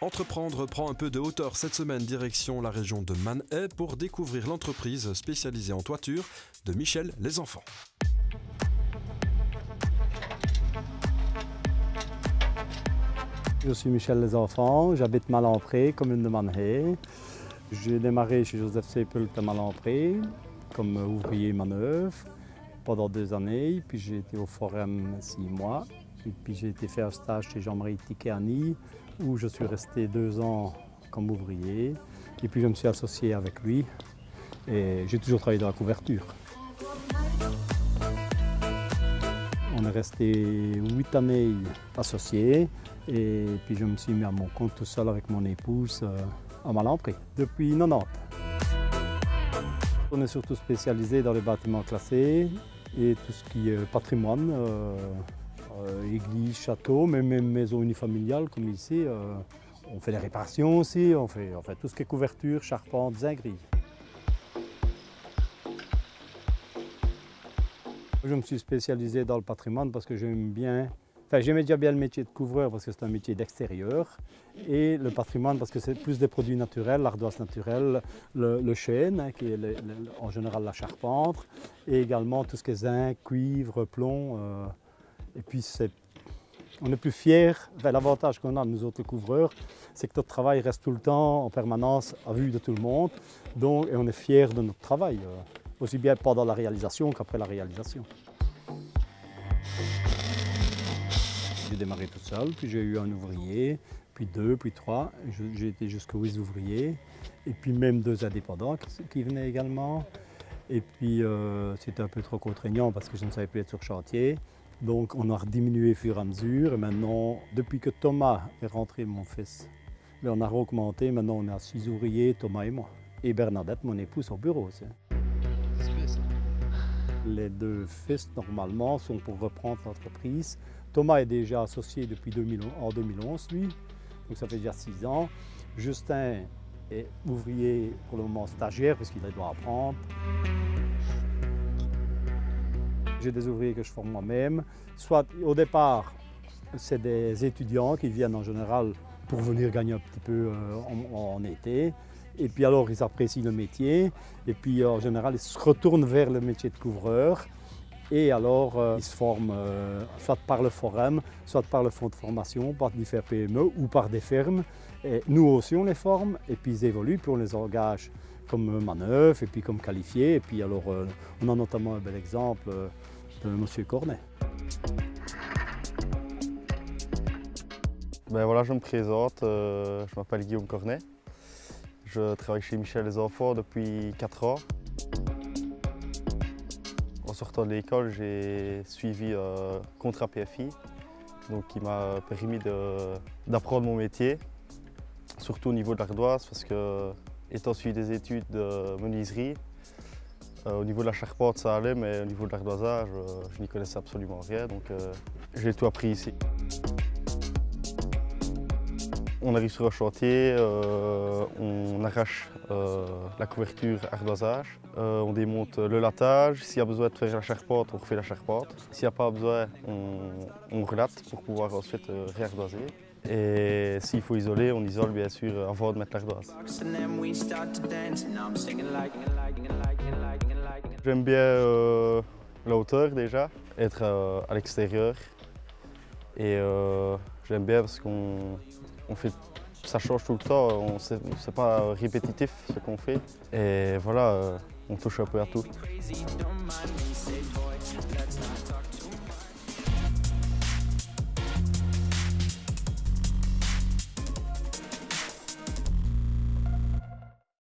Entreprendre prend un peu de hauteur cette semaine, direction la région de Manet pour découvrir l'entreprise spécialisée en toiture de Michel Les Enfants. Je suis Michel Les Enfants, j'habite Malempré, commune de Manet. J'ai démarré chez Joseph Seipelt à Malempré comme ouvrier manœuvre pendant 2 années, puis j'ai été au Forum 6 mois, et puis j'ai été faire un stage chez Jean-Marie Ticani où je suis resté 2 ans comme ouvrier, et puis je me suis associé avec lui et j'ai toujours travaillé dans la couverture. On est resté 8 années associés et puis je me suis mis à mon compte tout seul avec mon épouse à Malempré depuis 90. On est surtout spécialisé dans les bâtiments classés et tout ce qui est patrimoine, église, château, même maison unifamiliale comme ici. On fait les réparations aussi, on fait tout ce qui est couverture, charpente, zinc-grille. Je me suis spécialisé dans le patrimoine parce que j'aime bien. J'aimais déjà bien le métier de couvreur parce que c'est un métier d'extérieur et le patrimoine parce que c'est plus des produits naturels, l'ardoise naturelle, le chêne hein, qui est en général la charpente et également tout ce qui est zinc, cuivre, plomb. Et puis on est plus fiers, l'avantage qu'on a nous autres couvreurs, c'est que notre travail reste tout le temps en permanence à vue de tout le monde et on est fiers de notre travail, aussi bien pendant la réalisation qu'après la réalisation. J'ai démarré tout seul, puis j'ai eu un ouvrier, puis 2, puis 3. J'ai été jusqu'aux 8 ouvriers, et puis même 2 indépendants qui venaient également. Et puis c'était un peu trop contraignant parce que je ne savais plus être sur chantier. Donc on a diminué au fur et à mesure. Et maintenant, depuis que Thomas est rentré, mon fils, on a augmenté. Maintenant on est à 6 ouvriers, Thomas et moi. Et Bernadette, mon épouse, au bureau aussi. Les 2 fils, normalement, sont pour reprendre l'entreprise. Thomas est déjà associé depuis 2011, lui, donc ça fait déjà 6 ans. Justin est ouvrier pour le moment stagiaire, parce qu'il doit apprendre. J'ai des ouvriers que je forme moi-même. Soit au départ, c'est des étudiants qui viennent en général pour venir gagner un petit peu en été. Et puis alors, ils apprécient le métier. Et puis en général, ils se retournent vers le métier de couvreur. Et alors, ils se forment soit par le forum, soit par le fonds de formation, par différents PME ou par des fermes. Et nous aussi, on les forme et puis ils évoluent, puis on les engage comme manœuvre et puis comme qualifiés. Et puis alors, on a notamment un bel exemple de M. Cornet. Ben voilà, je me présente, je m'appelle Guillaume Cornet. Je travaille chez Michel Les Enfants depuis 4 ans. En sortant de l'école, j'ai suivi un contrat PFI, donc qui m'a permis d'apprendre mon métier, surtout au niveau de l'ardoise, parce que étant suivi des études de menuiserie, au niveau de la charpente ça allait, mais au niveau de l'ardoisage, je n'y connaissais absolument rien, donc j'ai tout appris ici. On arrive sur un chantier, on arrache la couverture ardoisage, on démonte le latage. S'il y a besoin de faire la charpente, on refait la charpente. S'il n'y a pas besoin, on relatte pour pouvoir ensuite réardoiser. Et s'il faut isoler, on isole bien sûr avant de mettre l'ardoise. J'aime bien la hauteur déjà, être à l'extérieur. Et j'aime bien parce ça change tout le temps, c'est pas répétitif ce qu'on fait. Et voilà, on touche un peu à tout.